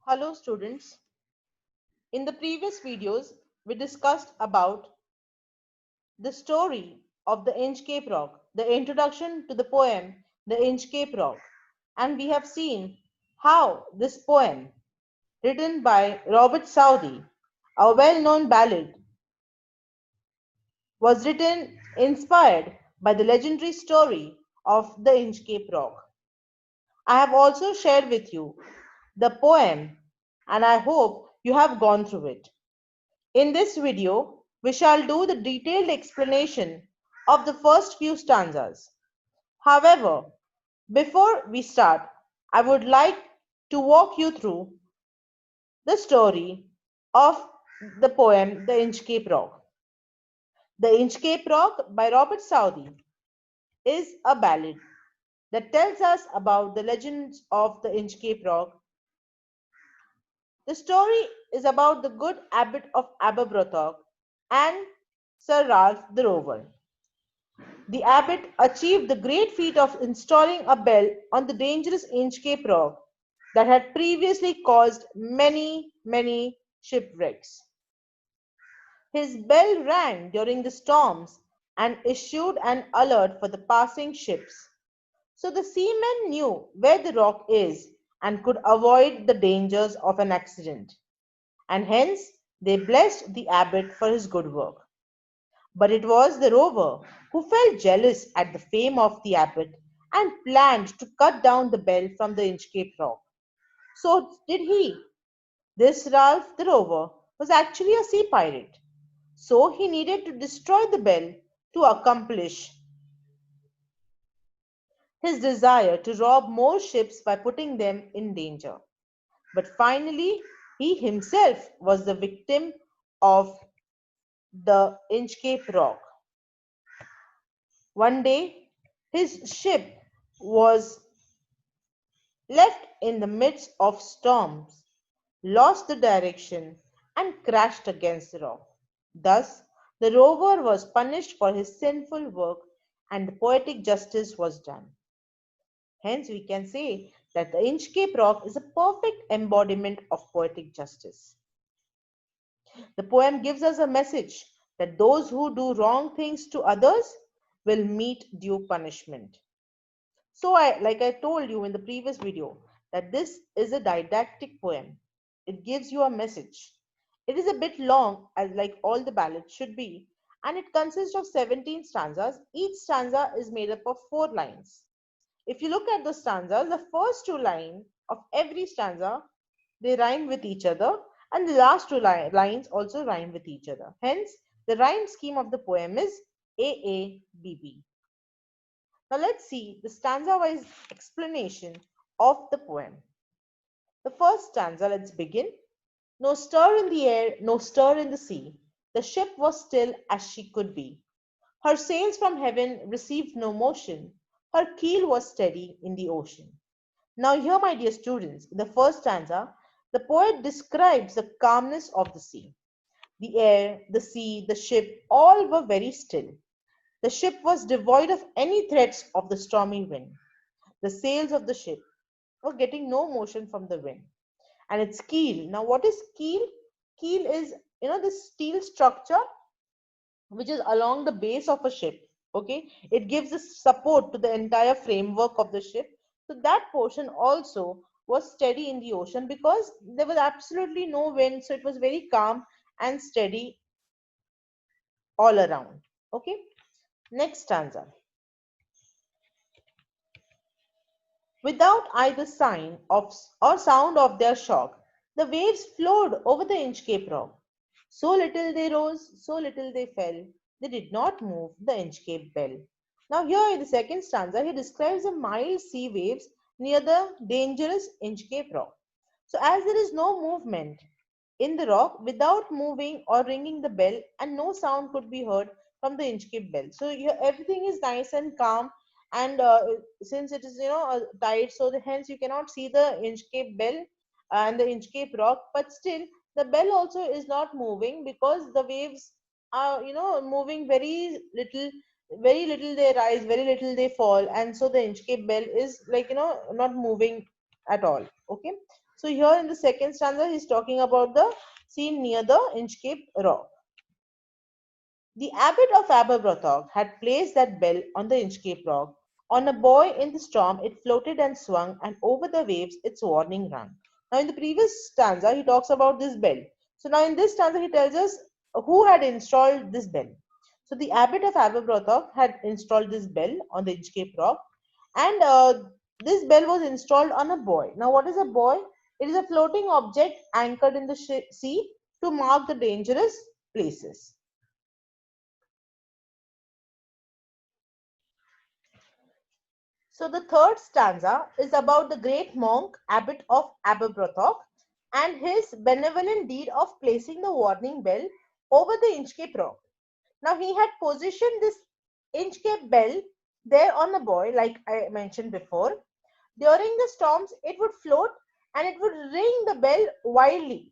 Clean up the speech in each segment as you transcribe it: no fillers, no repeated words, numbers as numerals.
Hello students. In the previous videos, we discussed about the story of the Inchcape Rock, the introduction to the poem The Inchcape Rock, and we have seen how this poem, written by Robert Southey, a well-known ballad, was written inspired by the legendary story of the Inchcape Rock. I have also shared with you the poem and I hope you have gone through it. In this video, we shall do the detailed explanation of the first few stanzas. However, before we start, I would like to walk you through the story of the poem The Inchcape Rock. The Inchcape Rock by Robert Southey is a ballad that tells us about the legends of the Inchcape Rock. The story is about the good abbot of Aberbrothock and Sir Ralph the Rover. The abbot achieved the great feat of installing a bell on the dangerous Inchcape Rock that had previously caused many shipwrecks. His bell rang during the storms and issued an alert for the passing ships, so the seamen knew where the rock is and could avoid the dangers of an accident, and hence they blessed the abbot for his good work. But it was the rover who felt jealous at the fame of the abbot and planned to cut down the bell from the Inchcape Rock. So did he. This Ralph the rover was actually a sea pirate, so he needed to destroy the bell to accomplish his desire to rob more ships by putting them in danger. But finally, he himself was the victim of the Inchcape Rock. One day, his ship was left in the midst of storms, lost the direction, and crashed against the rock. Thus, the rover was punished for his sinful work and the poetic justice was done. Hence, we can say that the Inchcape Rock is a perfect embodiment of poetic justice. The poem gives us a message that those who do wrong things to others will meet due punishment. So, like I told you in the previous video, that this is a didactic poem. It gives you a message. It is a bit long, as like all the ballads should be, and it consists of 17 stanzas. Each stanza is made up of 4 lines. If you look at the stanzas, the first 2 lines of every stanza they rhyme with each other, and the last lines also rhyme with each other. Hence, the rhyme scheme of the poem is AABB. Now let's see the stanza-wise explanation of the poem. The first stanza, let's begin. No stir in the air, no stir in the sea. The ship was still as she could be. Her sails from heaven received no motion. Her keel was steady in the ocean. Now here, my dear students, in the first stanza, the poet describes the calmness of the sea. The air, the sea, the ship, all were very still. The ship was devoid of any threats of the stormy wind. The sails of the ship were getting no motion from the wind. And its keel. Now, what is keel? Keel is, this steel structure which is along the base of a ship. Okay, it gives a support to the entire framework of the ship. So that portion also was steady in the ocean because there was absolutely no wind. So it was very calm and steady all around. Okay, next stanza. Without either sign of or sound of their shock, the waves flowed over the Inchcape Rock. So little they rose, so little they fell. They did not move the Inchcape Bell. Now, here in the second stanza, he describes the mild sea waves near the dangerous Inchcape Rock. So, as there is no movement in the rock without moving or ringing the bell, and no sound could be heard from the Inchcape Bell. So, here everything is nice and calm, and since it is tide, so hence you cannot see the Inchcape Bell and the Inchcape Rock, but still the bell also is not moving because the waves are moving very little they rise, very little they fall, and so the Inchcape Bell is like not moving at all. Okay, So here in the second stanza, he's talking about the scene near the Inchcape rock. The abbot of Aberbrothock had placed that bell on the Inchcape rock. On a buoy in the storm, it floated and swung, and over the waves its warning rung. Now, in the previous stanza, he talks about this bell. So now in this stanza, he tells us who had installed this bell. So the abbot of Aberbrothock had installed this bell on the Inchcape rock, and this bell was installed on a buoy. Now, what is a buoy? It is a floating object anchored in the sea to mark the dangerous places. So the third stanza is about the great monk abbot of Aberbrothock and his benevolent deed of placing the warning bell over the Inchcape rock. Now he had positioned this Inchcape bell there on the buoy, like I mentioned before. During the storms, it would float and it would ring the bell wildly.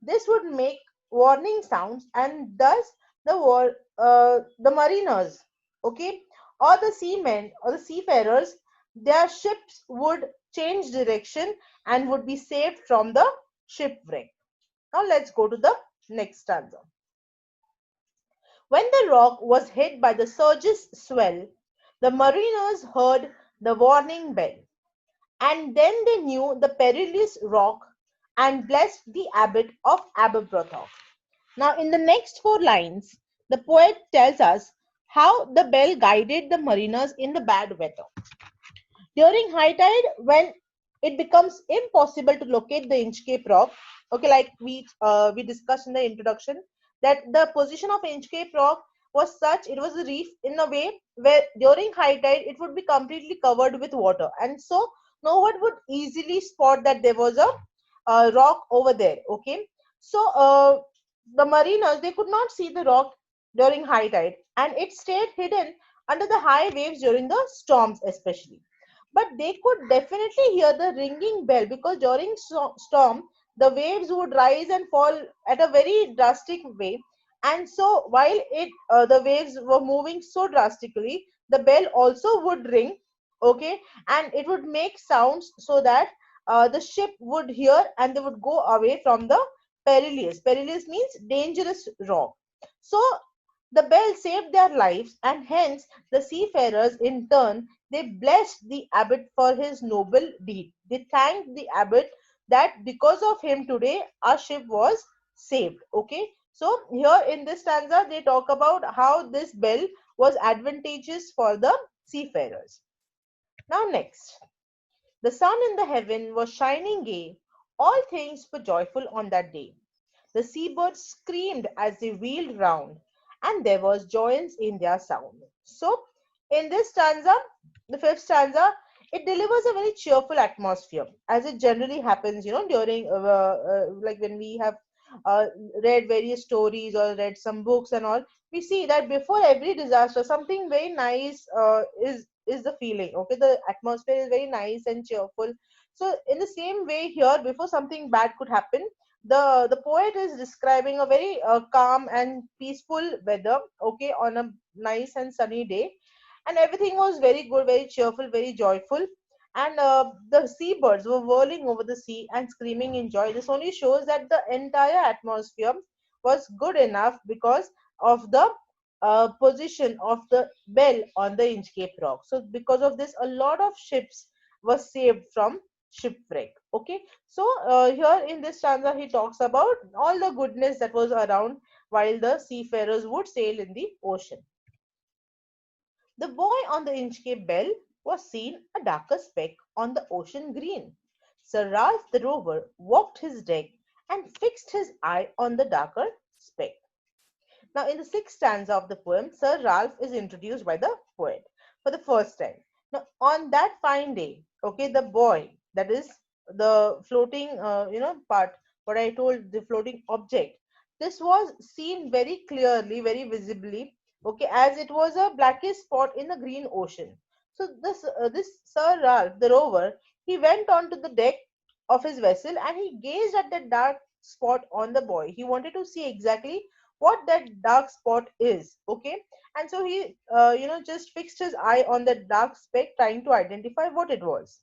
This would make warning sounds, and thus the mariners, okay, or the seamen or the seafarers, their ships would change direction and would be saved from the shipwreck. Now let's go to the next stanza. When the rock was hit by the surge's swell, the mariners heard the warning bell, and then they knew the perilous rock and blessed the abbot of Aberbrothock. Now, in the next four lines, the poet tells us how the bell guided the mariners in the bad weather. During high tide, when it becomes impossible to locate the Inchcape rock, okay, like we discussed in the introduction, that the position of Inchcape rock was such, it was a reef in a way where during high tide it would be completely covered with water, and so no one would easily spot that there was a rock over there. Okay, so the mariners, they could not see the rock during high tide, and it stayed hidden under the high waves during the storms, especially. But they could definitely hear the ringing bell, because during storm the waves would rise and fall at a very drastic way, and so while it the waves were moving so drastically, the bell also would ring, okay, and it would make sounds so that the ship would hear and they would go away from the perilous means dangerous rock. So the bell saved their lives, and hence the seafarers in turn, they blessed the abbot for his noble deed. They thanked the abbot that because of him today our ship was saved. Okay, so here in this stanza they talk about how this bell was advantageous for the seafarers. Now next, the sun in the heaven was shining gay. All things were joyful on that day. The seabirds screamed as they wheeled round, and there was joyance in their sound. So, in this stanza, the fifth stanza, it delivers a very cheerful atmosphere, as it generally happens, during like when we have uh, read various stories or read some books and all. We see that before every disaster, something very nice is the feeling. Okay, the atmosphere is very nice and cheerful. So, in the same way here, before something bad could happen, the poet is describing a very calm and peaceful weather, okay, on a nice and sunny day, and everything was very good, very cheerful, very joyful, and the seabirds were whirling over the sea and screaming in joy. This only shows that the entire atmosphere was good enough because of the position of the bell on the Inchcape rock. So because of this, a lot of ships were saved from shipwreck. Okay, so here in this stanza he talks about all the goodness that was around while the seafarers would sail in the ocean. The boy on the Inchcape bell was seen a darker speck on the ocean green. Sir Ralph the rover walked his deck and fixed his eye on the darker speck. Now, in the sixth stanza of the poem, Sir Ralph is introduced by the poet for the first time. Now, on that fine day, okay, the boy, that is the floating, part, what I told, the floating object, this was seen very clearly, very visibly, okay, as it was a blackish spot in the green ocean. So, this Sir Ralph, the rover, he went onto the deck of his vessel and he gazed at that dark spot on the boy. He wanted to see exactly what that dark spot is. Okay, and so he just fixed his eye on that dark speck, trying to identify what it was.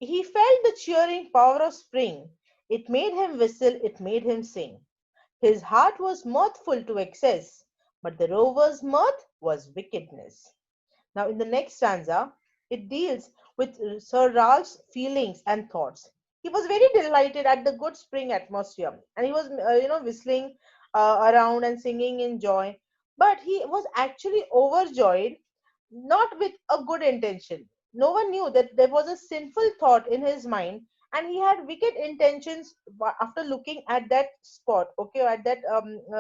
He felt the cheering power of spring. It made him whistle, it made him sing. His heart was mirthful to excess, but the rover's mirth was wickedness. Now, in the next stanza, it deals with Sir Ralph's feelings and thoughts. He was very delighted at the good spring atmosphere, and he was, whistling around and singing in joy. But he was actually overjoyed, not with a good intention. No one knew that there was a sinful thought in his mind, and he had wicked intentions after looking at that spot, okay, at that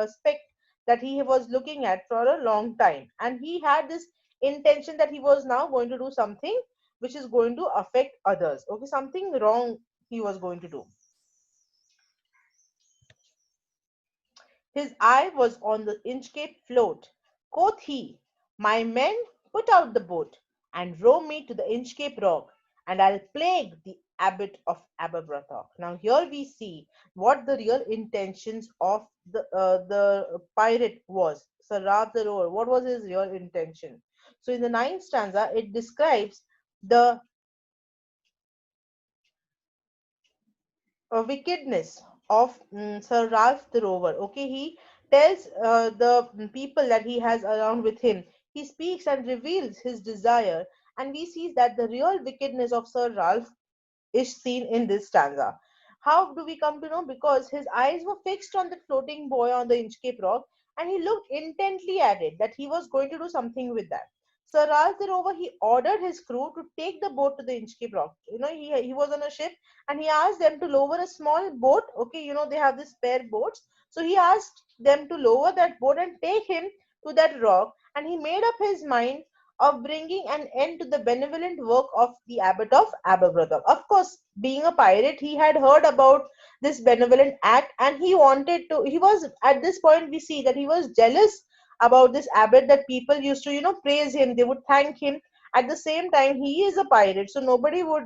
speck that he was looking at for a long time. And he had this intention that he was now going to do something which is going to affect others, okay, something wrong he was going to do. His eye was on the Inchcape float. Quoth he, "My men, put out the boat, and row me to the Inchcape rock, and I'll plague the Abbot of Aberbrothock." Now here we see what the real intentions of the pirate was. Sir Ralph the Rover, what was his real intention? So in the ninth stanza, it describes the wickedness of Sir Ralph the Rover. Okay, he tells the people that he has around with him. He speaks and reveals his desire, and we see that the real wickedness of Sir Ralph is seen in this stanza. How do we come to know? Because his eyes were fixed on the floating boy on the Inchcape rock, and he looked intently at it, that he was going to do something with that. Sir Ralph the Rover, he ordered his crew to take the boat to the Inchcape rock. He was on a ship, and he asked them to lower a small boat. Okay, they have these spare boats. So he asked them to lower that boat and take him to that rock, and he made up his mind of bringing an end to the benevolent work of the Abbot of Aberbrothock. Of course, being a pirate, he had heard about this benevolent act, and he wanted to. He was at this point, we see that he was jealous about this abbot, that people used to praise him, they would thank him. At the same time, he is a pirate, so nobody would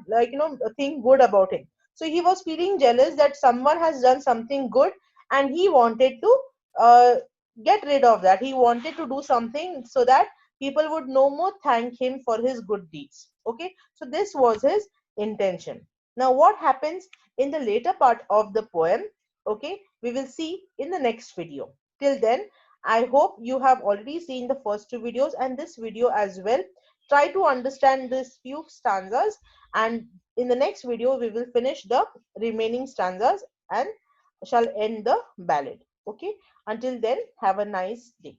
think good about him. So he was feeling jealous that someone has done something good, and he wanted to uh, get rid of that. He wanted to do something so that people would no more thank him for his good deeds. Okay, so this was his intention. Now what happens in the later part of the poem, okay, we will see in the next video. Till then, I hope you have already seen the first two videos and this video as well. Try to understand these few stanzas, and in the next video we will finish the remaining stanzas and shall end the ballad. Okay, until then, have a nice day.